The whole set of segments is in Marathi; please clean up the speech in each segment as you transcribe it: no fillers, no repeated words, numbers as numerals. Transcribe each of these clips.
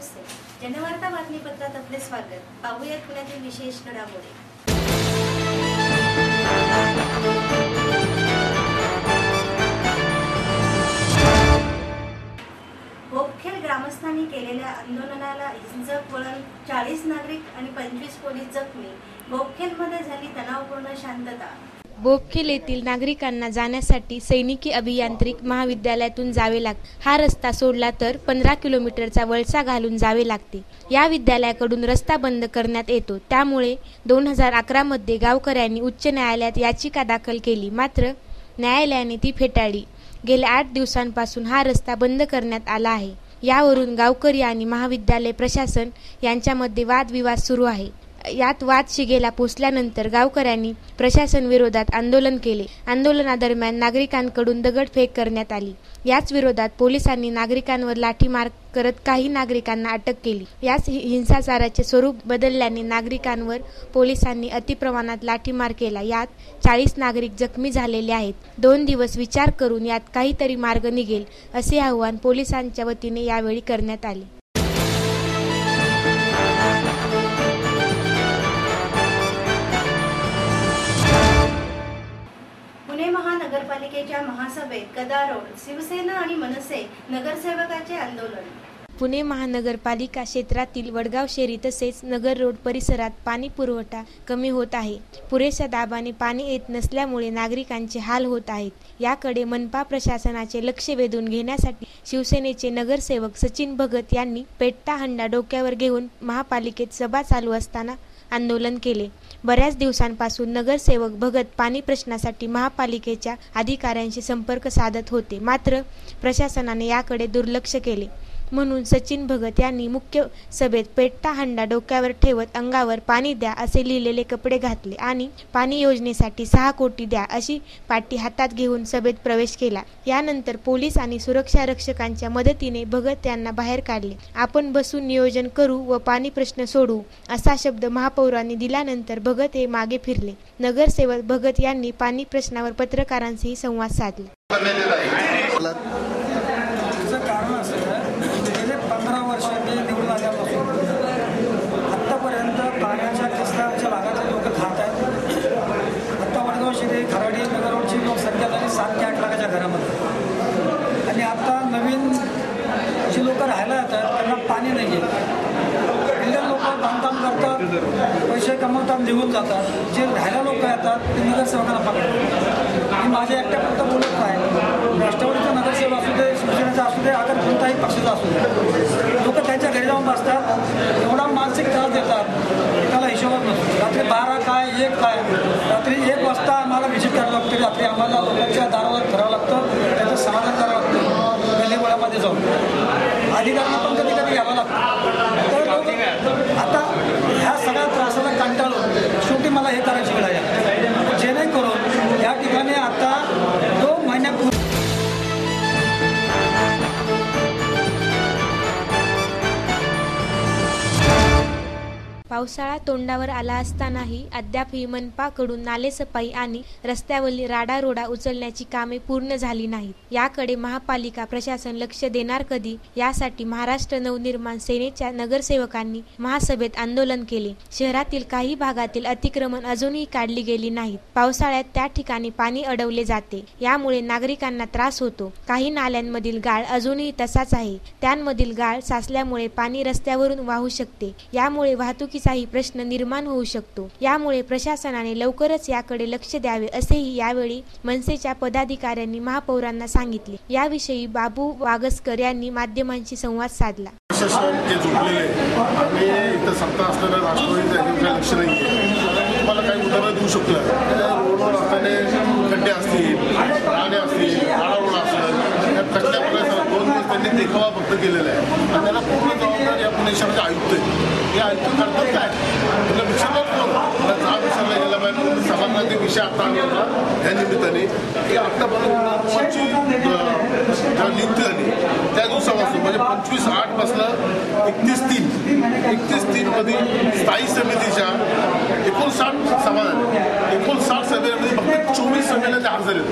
नमस्ते. जनवार्ता बातमीपत्रात आपले स्वागत. पाहूया पुण्यातील विशेष घडामोडी. बोपखेल ग्रामस्थांनी केलेल्या आंदोलनाला हिंसक वळण, 40 नागरिक आणि 25 पोलीस जखमी. बोपखेलमध्ये झाली तणावपूर्ण शांतता. बोपखेल येथील नागरिकांना जाण्यासाठी सैनिकी अभियांत्रिक महाविद्यालयातून जावे लागते. हा रस्ता सोडला तर 15 किलोमीटरचा वळसा घालून जावे लागते. या विद्यालयाकडून रस्ता बंद करण्यात येतो. त्यामुळे 2011 मध्ये गावकऱ्यांनी उच्च न्यायालयात याचिका दाखल केली, मात्र न्यायालयाने ती फेटाळली. गेल्या 8 दिवसांपासून हा रस्ता बंद करण्यात आला आहे. यावरून गावकरी आणि महाविद्यालय प्रशासन यांच्यामध्ये वादविवाद सुरू आहे. यात वाद शिगेला पोचल्यानंतर गावकऱ्यांनी प्रशासन विरोधात आंदोलन केले. आंदोलनादरम्यान नागरिकांकडून दगडफेक करण्यात आली. याच विरोधात पोलिसांनी नागरिकांवर लाठीमार करत काही नागरिकांना अटक केली. याच हिंसाचाराचे स्वरूप बदलल्याने नागरिकांवर पोलिसांनी अतिप्रमाणात लाठीमार केला. यात 40 नागरिक जखमी झालेले आहेत. 2 दिवस विचार करून यात काहीतरी मार्ग निघेल असे आवाहन पोलिसांच्या वतीने यावेळी करण्यात आले. पुणे महानगरपालिकेच्या महासभेत गदारोळ, शिवसेना आणि मनसे नगरसेवकाचे आंदोलन. पुणे महानगरपालिका क्षेत्रातील वडगाव शेरी तसेच नगर रोड परिसरात पाणी पुरवठा कमी होत आहे. पुरेशा दाबाने पाणी येत नसल्यामुळे नागरिकांचे हाल होत आहेत. याकडे मनपा प्रशासनाचे लक्ष वेधून घेण्यासाठी शिवसेनेचे नगरसेवक सचिन भगत यांनी पेटता हंडा डोक्यावर घेऊन महापालिकेत सभा चालू असताना आंदोलन केले. बऱ्याच दिवसांपासून नगरसेवक भगत पाणी प्रश्नासाठी महापालिकेच्या अधिकाऱ्यांशी संपर्क साधत होते, मात्र प्रशासनाने याकडे दुर्लक्ष केले. म्हणून सचिन भगत यांनी मुख्य सभेत पेटता हंडा डोक्यावर ठेवत अंगावर पाणी द्या असे लिहिलेले कपडे घातले आणि पाणी योजनेसाठी 6 कोटी द्या अशी पाटी हातात घेऊन सभेत प्रवेश केला. यानंतर पोलीस आणि सुरक्षा रक्षकांच्या मदतीने भगत यांना बाहेर काढले. आपण बसून नियोजन करू व पाणी प्रश्न सोडवू असा शब्द महापौरांनी दिल्यानंतर भगत हे मागे फिरले. नगरसेवक भगत यांनी पाणी प्रश्नावर पत्रकारांशीही संवाद साधला. आतापर्यंत पाण्याच्या किस्ताच्या भागाचे लोक खात आहेत. आता वडगाव शिरे खराडी नगरची लोकसंख्या झाली 7 ते 8 लाखाच्या घरामध्ये. आणि आता नवीन जी लोक राहायला येतात त्यांना पाणी नाही आहे. इतर लोक बांधकाम करतात, पैसे कमवतात, निघून जातात. जे राहायला लोक येतात ते नगरसेवकांना पकडतात. मी माझ्या एकट्यापर्यंत बोलत नाही. राष्ट्रवादीचा नगरसेवक असू दे, शिवसेनेचा असू दे, अगर कोणताही पक्षाचा असू दे, लोक त्यांच्या घरी जाऊन बसतात. एवढा मानसिक त्रास देतात, त्याला हिशोबच नसतो. रात्री 12 काय 1 काय, रात्री 1 वाजता आम्हाला व्हिजिट करावं लागते. रात्री आम्हाला लोकांच्या दारावर करावं लागतं, त्याचं समाधान करावं लागतं. गल्लीबोळामध्ये जाऊन अधिकाऱ्यांना पण कधी कधी घ्यावं लागतं. तर आता ह्या सगळ्या त्रासाला कंटाळून शेवटी मला हे करायची वेळ आहे, जेणेकरून या ठिकाणी आता 2 महिन्यापूर्वी पावसाळा तोंडावर आला असतानाही अद्यापही मनपाकडून नालेसफाई आणि रस्त्यावरील राडारोडा उचलण्याची कामे पूर्ण झाली नाहीत. याकडे महापालिका प्रशासन लक्ष देणार कधी, यासाठी महाराष्ट्र नवनिर्माण सेनेच्या नगरसेवकांनी महासभेत आंदोलन केले. शहरातील काही भागातील अतिक्रमण अजूनही काढली गेली नाहीत. पावसाळ्यात त्या ठिकाणी पाणी अडवले जाते, यामुळे नागरिकांना त्रास होतो. काही नाल्यांमधील गाळ अजूनही तसाच आहे. त्यांमधील गाळ साचल्यामुळे पाणी रस्त्यावरून वाहू शकते. यामुळे वाहतुकीचाही प्रश्न निर्माण होऊ शकतो. यामुळे प्रशासनाने लवकरच याकडे लक्ष द्यावे असेही यावेळी मनसेच्या पदाधिकाऱ्यांनी महापौरांना सांगितले. याविषयी बाबू वागसकर यांनी माध्यमांशी संवाद साधला. सत्ता असताना राष्ट्रवादीचं लक्ष नाही. तुम्हाला काही उदाहरण देऊ शकतो. रोडवर असताना खड्डे असतील, राणे असतील, राडारोड असेल, त्या खड्ड्या प्रकारे 2 दिवस त्यांनी देखावा फक्त केलेला आहे. आणि त्याला पूर्ण जबाबदारी या पुणे शहराचे आयुक्त आहे. हे आयुक्त करतात काय, तुला विचारलं कोण जा विचारला गेला पाहिजे. सभागृहात विषय आता आणला त्या निमित्ताने की आत्तापर्यंत नियुक्ती झाली त्या दिवसापासून म्हणजे 25/8 पासून 31/3 मध्ये स्थायी समितीच्या 59 सभा झाल्या. 59 सभेमध्ये फक्त 24 सभेला ते हजर आहेत,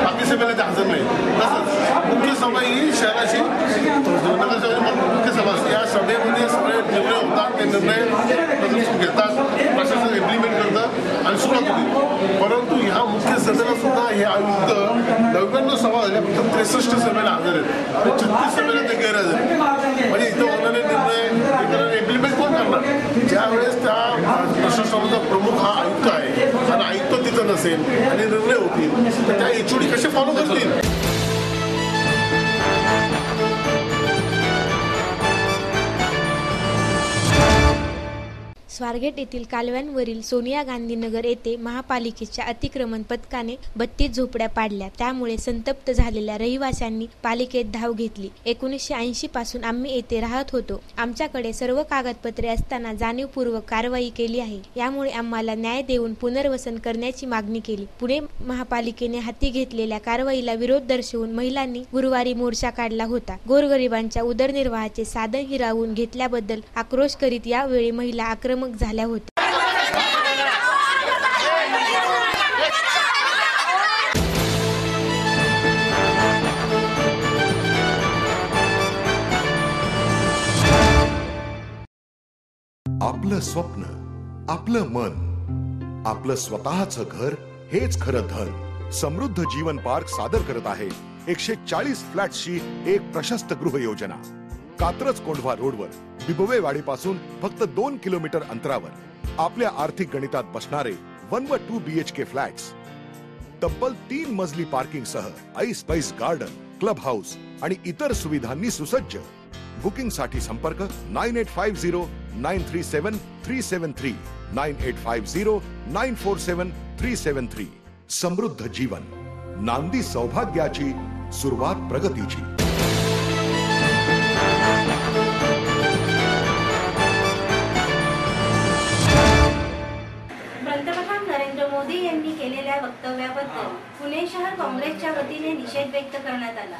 बाकी सभेला ते हजर नाही. तसंच मुख्य सभा ही शहराची नगरसेवकाची मुख्य सभा बस या सभेमध्ये सगळे निर्णय होतात, ते निर्णय घेतात, प्रशासन इम्प्लिमेंट करतं आणि सुरुवात होती. परंतु ह्या मुख्य सभेला सुद्धा हे आयुक्त 99 सभा झाल्या, फक्त 63 सभेला हजर आहेत आणि 36 सभेला ते गैरहजर आहेत. म्हणजे इथं होणारे निर्णय इम्प्लिमेंट कोण करणार? ज्यावेळेस त्या प्रशासनाचा प्रमुख हा आयुक्त आहे आणि आयुक्त तिथं नसेल आणि निर्णय होतील तर त्या HOD कसे फॉलो करतील? स्वारगेट येथील कालव्यांवरील सोनिया गांधी नगर येथे महापालिकेच्या अतिक्रमण पथकाने 32 झोपड्या पाडल्या. त्यामुळे संतप्त झालेल्या रहिवाशांनी पालिकेत धाव घेतली. 1980 पासून आम्ही येथे राहत होतो. आमच्याकडे सर्व कागदपत्रे असताना जाणीवपूर्वक कारवाई केली आहे. यामुळे आम्हाला न्याय देऊन पुनर्वसन करण्याची मागणी केली. पुणे महापालिकेने हाती घेतलेल्या कारवाईला विरोध दर्शवून महिलांनी गुरुवारी मोर्चा काढला होता. गोरगरिबांच्या उदरनिर्वाहाचे साधन हिरावून घेतल्याबद्दल आक्रोश करीत यावेळी महिला आक्रमक झाल्या होत्या. आपलं स्वप्न, आपलं मन, आपलं स्वतःचं घर हेच खरं धन. समृद्ध जीवन पार्क सादर करत आहे 140 फ्लॅट्सची एक प्रशस्त गृह योजना. कात्रज कोंढवा रोडवर बिबवेवाडीपासून फक्त 2 किलोमीटर अंतरावर आपल्या आर्थिक गणितात बसणारे 1 व 2 BHK फ्लॅट्स. तब्बल 3 मजली पार्किंग सह ऐस गार्डन, क्लब हाऊस आणि इतर सुविधांनी सुसज्ज. बुकिंग साठी संपर्क 9850937373 9850947373. समृद्ध जीवन, नांदी सौभाग्याची, सुरुवात प्रगतीची. पंतप्रधान नरेंद्र मोदी यांनी केलेल्या वक्तव्याबद्दल पुणे शहर काँग्रेसच्या वतीने निषेध व्यक्त करण्यात आला.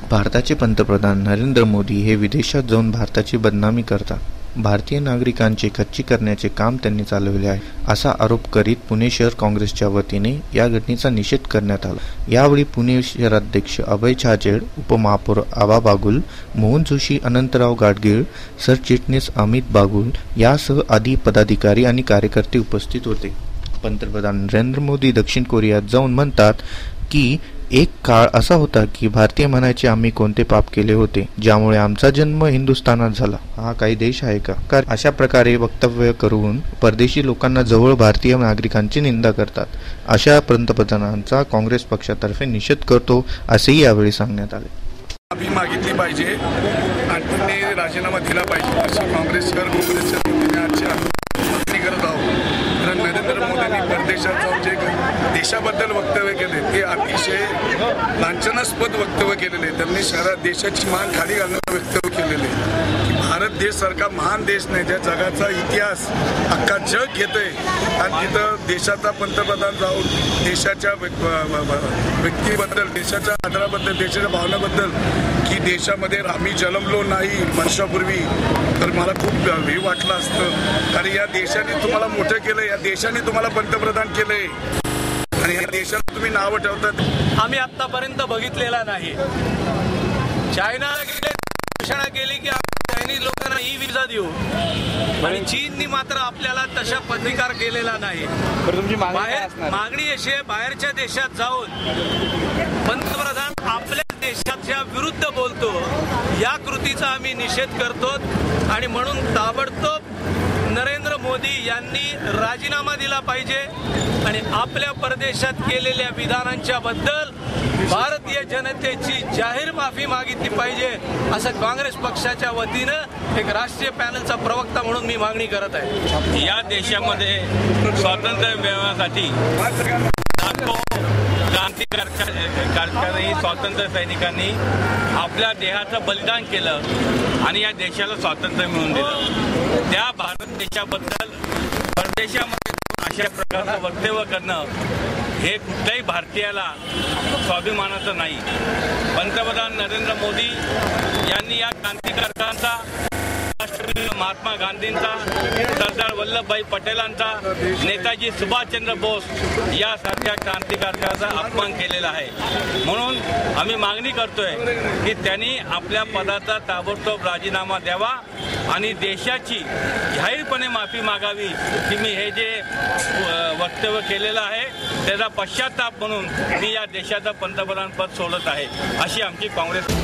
भारताचे पंतप्रधान नरेंद्र मोदी हे विदेशात जाऊन भारताची बदनामी करतात. भारतीय नागरिकांचे खच्ची करण्याचे काम त्यांनी चालवले आहे असा आरोप करीत पुणे शहर काँग्रेसच्या वतीने या घटनेचा निषेध करण्यात आला. यावेळी पुणे शहराध्यक्ष अभय छाजेड, उपमहापौर आबा बागुल, मोहन जोशी, अनंतराव गाडगीळ, सरचिटणीस अमित बागुल यासह आदी पदाधिकारी आणि कार्यकर्ते उपस्थित होते. पंतप्रधान नरेंद्र मोदी दक्षिण कोरियात जाऊन म्हणतात की एक काळ असा होता की भारतीय म्हणायचे आम्ही कोणते पाप केले होते ज्यामुळे आमचा जन्म हिंदुस्थानात झाला. हा काही देश आहे का? अशा प्रकारे वक्तव्य करून परदेशी लोकांना जवळ भारतीय नागरिकांची निंदा करतात. अशा पंतप्रधानांचा काँग्रेस पक्षातर्फे निषेध करतो असेही यावेळी सांगण्यात आले. माफी मागितली पाहिजे आणि त्यांनी राजीनामा दिला पाहिजे अशी काँग्रेसच्या वतीने आजची मागणी करत आहोत. कारण नरेंद्र मोदींनी परदेशात जाऊन जे देशाबद्दल वक्तव्य केले ते अतिशय लांछनास्पद वक्तव्य केलेले. त्यांनी शहरात देशाची मान खाली घालणारं वक्तव्य केलेले. भारत देश सारखा महान देश नाही ज्या जगाचा इतिहास अख्खा जग घेतोय आणि तिथं देशाचा पंतप्रधान जाऊन देशाच्या व्यक्तीबद्दल, देशाच्या आदराबद्दल, देशाच्या भावनाबद्दल की देशामध्ये आम्ही जन्मलो नाही वर्षापूर्वी तर मला खूप हे वाटलं असतं. कारण या देशाने तुम्हाला मोठं केलं, या देशाने तुम्हाला पंतप्रधान केलंय आणि या देशाला तुम्ही नावं ठेवतात. आम्ही आतापर्यंत बघितलेला नाही. चायनाला गेले, घोषणा केली की चायनीज लोकांना ई-व्हिसा देऊ आणि चीननी मात्र आपल्याला तशा प्रतिकार केलेला नाही. मागणी अशी आहे, बाहेरच्या देशात जाऊन पंतप्रधान आपल्या देशाच्या विरुद्ध बोलतो. या कृतीचा आम्ही निषेध करतो आणि म्हणून ताबडतोब नरेंद्र मोदी यांनी राजीनामा दिला पाहिजे आणि आपल्या परदेशात केलेल्या विधानांच्या बद्दल भारतीय जनतेची जाहीर माफी मागितली पाहिजे असं काँग्रेस पक्षाच्या वतीनं एक राष्ट्रीय पॅनलचा प्रवक्ता म्हणून मी मागणी करत आहे. या देशामध्ये स्वातंत्र्य मिळवण्यासाठी क्रांतिकारकांनी, स्वातंत्र्य सैनिकांनी आपल्या देहाचं बलिदान केलं आणि या देशाला स्वातंत्र्य मिळवून दिलं. त्या भारत देशाबद्दल परदेशामध्ये अशा प्रकारचं वक्तव्य करणं हे कुठल्याही भारतीयाला स्वाभिमानाचं नाही. पंतप्रधान नरेंद्र मोदी यांनी या क्रांतिकारकांचा राष्ट्रपिता महात्मा गांधींचा, सरदार वल्लभभाई पटेलांचा, नेताजी सुभाषचंद्र बोस यासारख्या क्रांतिकारकाचा अपमान केलेला आहे. म्हणून आम्ही मागणी करतोय की त्यांनी आपल्या पदाचा ताबडतोब राजीनामा द्यावा आणि देशाची जाहीरपणे माफी मागावी की मी हे जे वक्तव्य केलेलं आहे त्याचा पश्चाताप म्हणून मी या देशाचं पंतप्रधान पद सोडत आहे, अशी आमची काँग्रेस.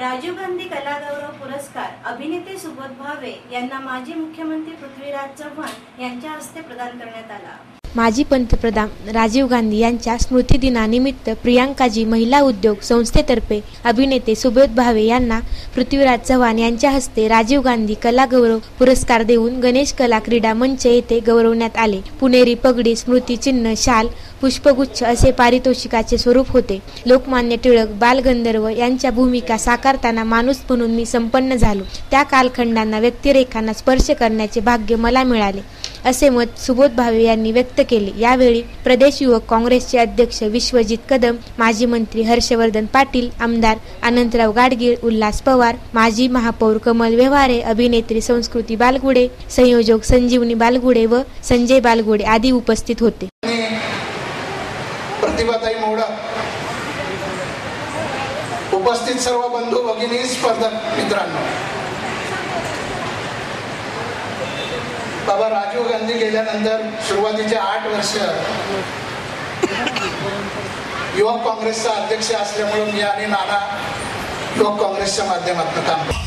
राजीव गांधी कला गौरव पुरस्कार अभिनेते सुबोध भावे यांना माजी मुख्यमंत्री पृथ्वीराज चव्हाण यांच्या हस्ते प्रदान करण्यात आला. माजी पंतप्रधान राजीव गांधी यांच्या स्मृतिदिनानिमित्त प्रियांकाजी महिला उद्योग संस्थेतर्फे अभिनेते सुबोध भावे यांना पृथ्वीराज चव्हाण यांच्या हस्ते राजीव गांधी कला गौरव पुरस्कार देऊन गणेश कला क्रीडा मंच येथे गौरवण्यात आले. पुणेरी पगडी, स्मृतिचिन्ह, शाल, पुष्पगुच्छ असे पारितोषिकाचे स्वरूप होते. लोकमान्य टिळक, बालगंधर्व यांच्या भूमिका साकारताना माणूस म्हणून मी संपन्न झालो. त्या कालखंडांना, व्यक्तिरेखांना स्पर्श करण्याचे भाग्य मला मिळाले, असे मत सुबोध भावे यांनी व्यक्त केले. यावेळी प्रदेश युवक काँग्रेसचे अध्यक्ष विश्वजित कदम, माजी मंत्री हर्षवर्धन पाटील, आमदार अनंतराव गाडगीळ, उल्हास पवार, माजी महापौर कमल व्यवहारे, अभिनेत्री संस्कृती बालगुडे, संयोजक संजीवनी बालगुडे व संजय बालगुडे आदी उपस्थित होते. प्रतिभाताई मोडक, उपस्थित सर्व बंधू भगिनी, स्पर्धक मित्रांनो, बाबा राजीव गांधी गेल्यानंतर सुरुवातीचे 8 वर्ष युवक काँग्रेसचा अध्यक्ष असल्यामुळे मी आणि नाना युवक काँग्रेसच्या माध्यमातून काम करतो.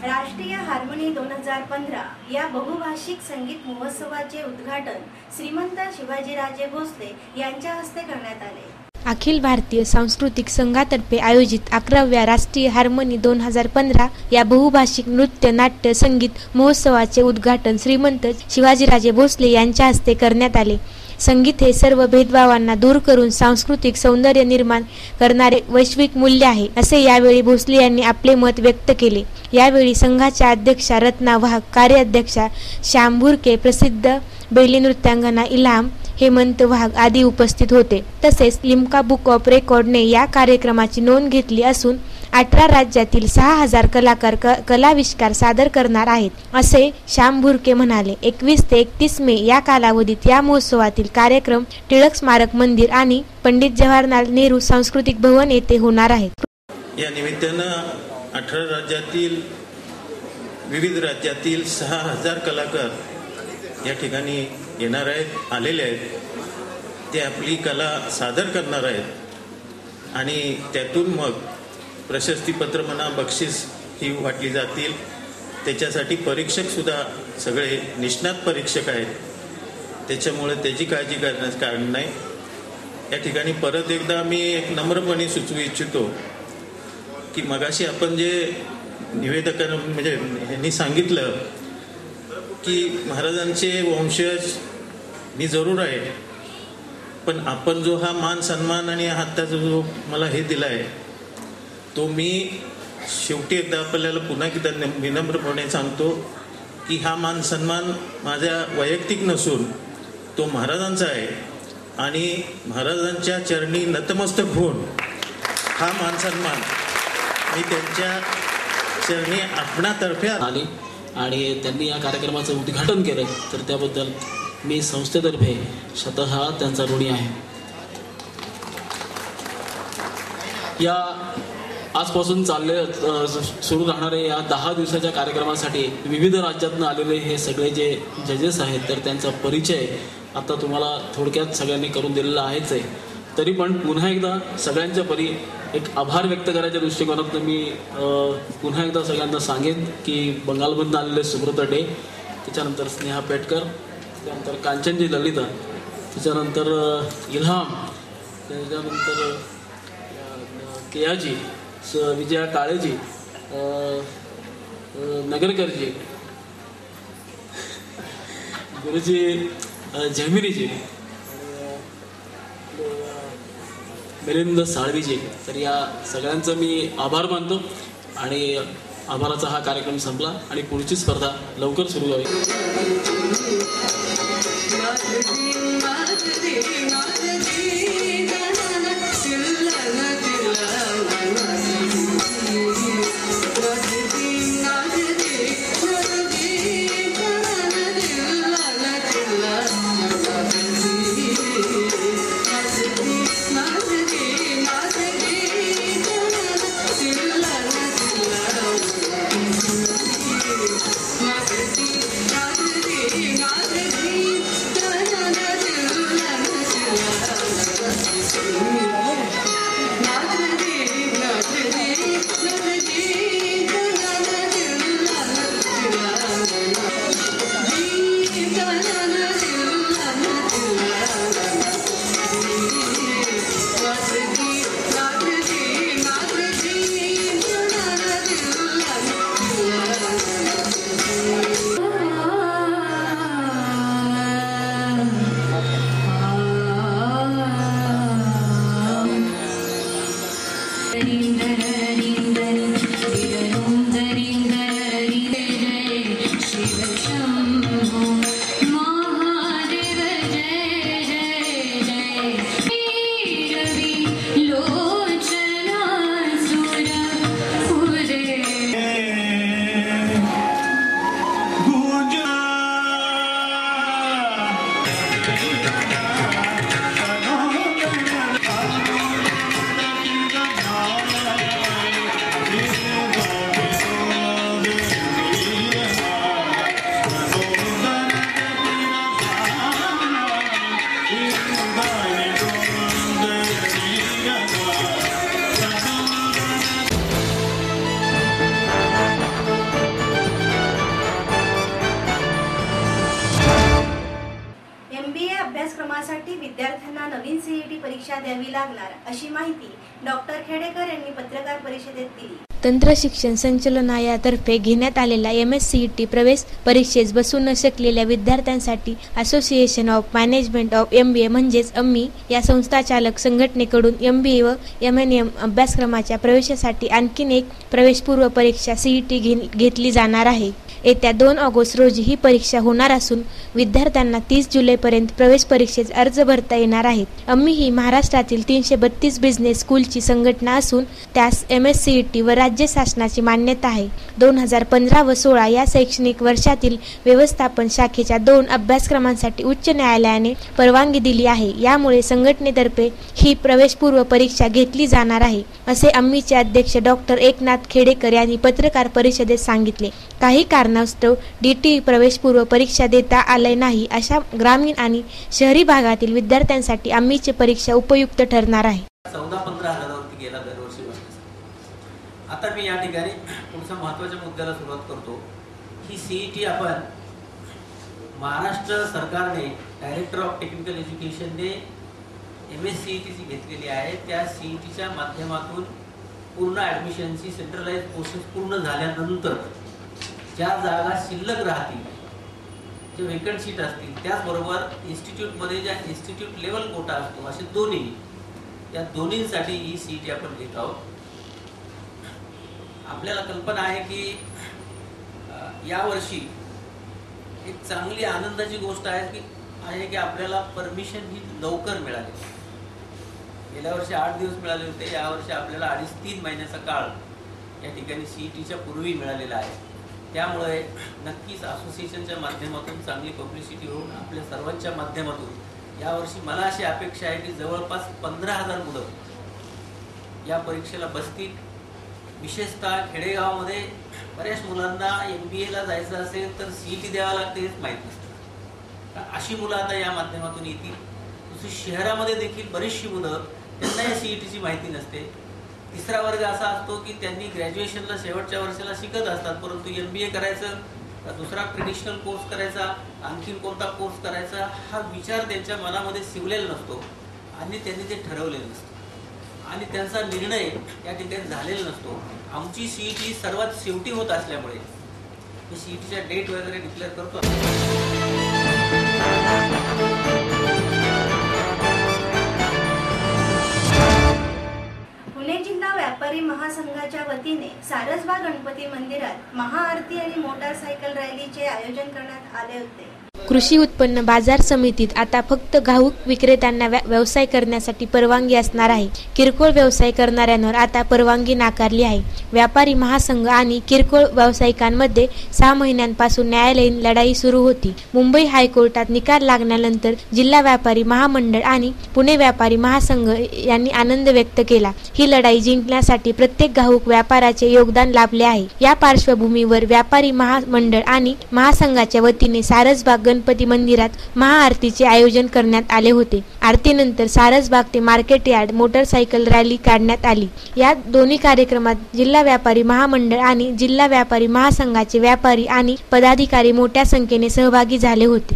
राष्ट्रीय हार्मोनी 2015 या बहुभाषिक संगीत महोत्सवाचे उद्घाटन श्रीमंत शिवाजीराजे भोसले यांच्या हस्ते करण्यात आले. अखिल भारतीय सांस्कृतिक संघातर्फे आयोजित 11व्या राष्ट्रीय हार्मोनी 2015 या बहुभाषिक नृत्य, नाट्य, संगीत महोत्सवाचे उद्घाटन श्रीमंत शिवाजीराजे भोसले यांच्या हस्ते करण्यात आले. संगीत हे सर्व भेदभावांना दूर करून सांस्कृतिक सौंदर्य निर्माण करणारे वैश्विक मूल्य आहे, असे यावेळी भोसले यांनी आपले मत व्यक्त केले. यावेळी संघाच्या अध्यक्षा रत्ना वाहक, कार्याध्यक्षा श्याम भुरके, प्रसिद्ध बैली नृत्यांगना इल्हाम हेमंत वाघ आदी उपस्थित होते. तसेच लिम्का बुक ऑफ रेकॉर्डने या कार्यक्रमाची नोंद घेतली असून 18 राज्यातील 6000 कलाकार कलाविष्कार सादर करणार आहेत, असे श्याम भुरके म्हणाले. 21 ते 31 मे या कालावधीत या महोत्सवातील कार्यक्रम टिळक स्मारक मंदिर आणि पंडित जवाहरलाल नेहरू सांस्कृतिक भवन येथे होणार आहेत. या निमित्तानं 18 राज्यातील विविध राज्यातील 6000 कलाकार या ठिकाणी येणार आहेत, आलेले आहेत. ते आपली कला सादर करणार आहेत आणि त्यातून मग प्रशस्तीपत्र म्हणा, बक्षीस ही वाटली जातील. त्याच्यासाठी परीक्षकसुद्धा सगळे निष्णात परीक्षक आहेत, त्याच्यामुळे त्याची काळजी करण्याचं कारण नाही. या ठिकाणी परत एकदा मी एक नम्रपणे सुचवू इच्छितो की मगाशी आपण जे निवेदकांना म्हणजे यांनी सांगितलं की महाराजांचे वंशज मी जरूर आहे, पण आपण जो हा मान सन्मान आणि आत्ताचा जो मला हे दिला आहे तो मी शेवटी एकदा आपल्याला पुन्हा एकदा विनम्रपणे सांगतो की हा मान सन्मान माझ्या वैयक्तिक नसून तो महाराजांचा आहे आणि महाराजांच्या चरणी नतमस्तक होऊन हा मान सन्मान मी त्यांच्या चरणी आपणातर्फे आली आणि त्यांनी या कार्यक्रमाचं उद्घाटन केलं, तर त्याबद्दल मी संस्थेतर्फे स्वतः त्यांचा ऋणी आहे. या आजपासून सुरू राहणाऱ्या या 10 दिवसाच्या कार्यक्रमासाठी विविध राज्यातून आलेले हे सगळे जे जजेस आहेत, तर त्यांचा परिचय आता तुम्हाला थोडक्यात सगळ्यांनी करून दिलेला आहेच आहे. तरी पण पुन्हा एकदा सगळ्यांच्या परी एक आभार व्यक्त करायच्या दृष्टिकोनातून मी पुन्हा एकदा सगळ्यांना सांगेन की बंगालमधून आलेले सुब्रत डे, त्याच्यानंतर स्नेहा पेटकर, त्यानंतर कांचनजी ललिता, त्याच्यानंतर इल्हाम, त्याच्यानंतर केयाजी, विजया काळेजी, नगरकरजी, गुरुजी झेमिनीजी, मिलिंद साळवीजी. तर या सगळ्यांचं मी आभार मानतो आणि आभाराचा हा कार्यक्रम संपला आणि पुढची स्पर्धा लवकर सुरू व्हावी. अभ्यासक्रमासाठी विद्यार्थ्यांना नवीन सीईटी परीक्षा द्यावी लागणार अशी माहिती डॉक्टर खेडेकर यांनी पत्रकार परिषदेत दिली. तंत्र शिक्षण संचालनालयातर्फे घेण्यात आलेल्या MSCET प्रवेश परीक्षेस बसू न शकलेल्या विद्यार्थ्यांसाठी association of management of MBA म्हणजेच अम्मी या संस्थाचालक संघटनेकडून MBA व MNM अभ्यासक्रमाच्या प्रवेशासाठी आणखीन एक प्रवेशपूर्व परीक्षा CET घेतली जाणार आहे. येत्या 2 ऑगस्ट रोजी ही परीक्षा होणार असून विद्यार्थ्यांना 30 जुलैपर्यंत प्रवेश परीक्षेचे अर्ज भरता येणार आहेत। अम्मी ही महाराष्ट्रातील 332 बिझनेस स्कूलची संघटना असून त्यास MSCET व राज्य शासनाची मान्यता आहे। 2015 व 16 या शैक्षणिक वर्षातील व्यवस्थापन शाखेच्या 2 अभ्यासक्रमांसाठी उच्च न्यायालयाने परवानगी दिली आहे। यामुळे संघटनेतर्फे ही प्रवेशपूर्व परीक्षा घेतली जाणार आहे, असे अम्मीचे अध्यक्ष डॉक्टर एकनाथ खेडेकर यांनी पत्रकार परिषदेत सांगितले। काही कारणास्तव DTE प्रवेशपूर्व परीक्षा देता आले नाही अशा ग्रामीण आणि शहरी भागातील विद्यार्थ्यांसाठी अम्मीची परीक्षा उपयुक्त ठरणार आहे। 14-15 हजारावरती गेला दरवर्षी बसण्याचा। आता मी या ठिकाणी पुढच्या महत्त्वाच्या मुद्द्याला सुरुवात करतो की CET आपण महाराष्ट्र सरकारने डायरेक्टर ऑफ टेक्निकल एज्युकेशनने MSCET घेतलेली आहे। त्या CETच्या माध्यमातून पूर्ण ॲडमिशनची सेंट्रलाइज प्रोसेस पूर्ण झाल्यानंतर ज्या जागा शिल्लक राहतील, जे वेकंट सीट असतील, त्याचबरोबर इन्स्टिट्यूटमध्ये ज्या इन्स्टिट्यूट लेवल कोटा असतो असे दोन्ही, या दोन्हींसाठी ही CET आपण घेत आहोत। आपल्याला कल्पना आहे की यावर्षी एक चांगली आनंदाची गोष्ट आहे की आपल्याला परमिशन ही लवकर मिळाली। गेल्या वर्षी 8 दिवस मिळाले होते, यावर्षी आपल्याला 2.5-3 महिन्याचा काळ या ठिकाणी CETच्या पूर्वी मिळालेला आहे। त्यामुळे नक्कीच असोसिएशनच्या माध्यमातून चांगली पब्लिसिटी होऊन आपल्या सर्वांच्या माध्यमातून यावर्षी मला अशी अपेक्षा आहे की जवळपास 15,000 मुलं या परीक्षेला बसतील। विशेषतः खेडेगावामध्ये बऱ्याच मुलांना MBAला जायचं असेल तर CET द्यावं लागते हेच माहीत नसतं। अशी मुलं आता या माध्यमातून येतील। दुसरी शहरामध्ये देखील बरीचशी मुलं त्यांना या CETची माहिती नसते। तिसरा वर्ग असा असतो की त्यांनी ग्रॅज्युएशनला शेवटच्या वर्षाला शिकत असतात, परंतु MBA करायचं, दुसरा ट्रेडिशनल कोर्स करायचा, आणखीन कोणता कोर्स करायचा हा विचार त्यांच्या मनामध्ये शिवलेला नसतो आणि त्यांनी ते ठरवलेलं नसतं आणि त्यांचा निर्णय या ठिकाणी झालेला नसतो। आमची CET सर्वात शेवटी होत असल्यामुळे मी CETच्या डेट वगैरे डिक्लेअर करतो। पुणे जिल्हा व्यापारी महासंघाच्या वतीने सारसबाग गणपती मंदिरात महाआरती आणि मोटारसायकल रॅलीचे आयोजन करण्यात आले होते। कृषी उत्पन्न बाजार समितीत आता फक्त घाऊक विक्रेत्यांना व्यवसाय करण्यासाठी परवानगी असणार आहे। किरकोळ व्यवसाय करणाऱ्यांवर आता परवानगी नाकारली आहे। व्यापारी महासंघ आणि किरकोळ व्यावसायिकांमध्ये 6 महिन्यांपासून न्यायालयीन लढाई सुरू होती। मुंबई हायकोर्टात निकाल लागल्यानंतर जिल्हा व्यापारी महामंडळ आणि पुणे व्यापारी महासंघ यांनी आनंद व्यक्त केला। ही लढाई जिंकण्यासाठी प्रत्येक घाऊक व्यापाराचे योगदान लाभले आहे। या पार्श्वभूमीवर व्यापारी महामंडळ आणि महासंघाच्या वतीने सारसबाग गणपती मंदिरात महाआरतीचे आयोजन करण्यात आले होते। आरतीनंतर सारसबाग ते मार्केट यार्ड मोटरसायकल रॅली काढण्यात आली। या दोन्ही कार्यक्रमात जिल्हा व्यापारी महामंडळ आणि जिल्हा व्यापारी महासंघाचे व्यापारी आणि पदाधिकारी मोठ्या संख्येने सहभागी झाले होते।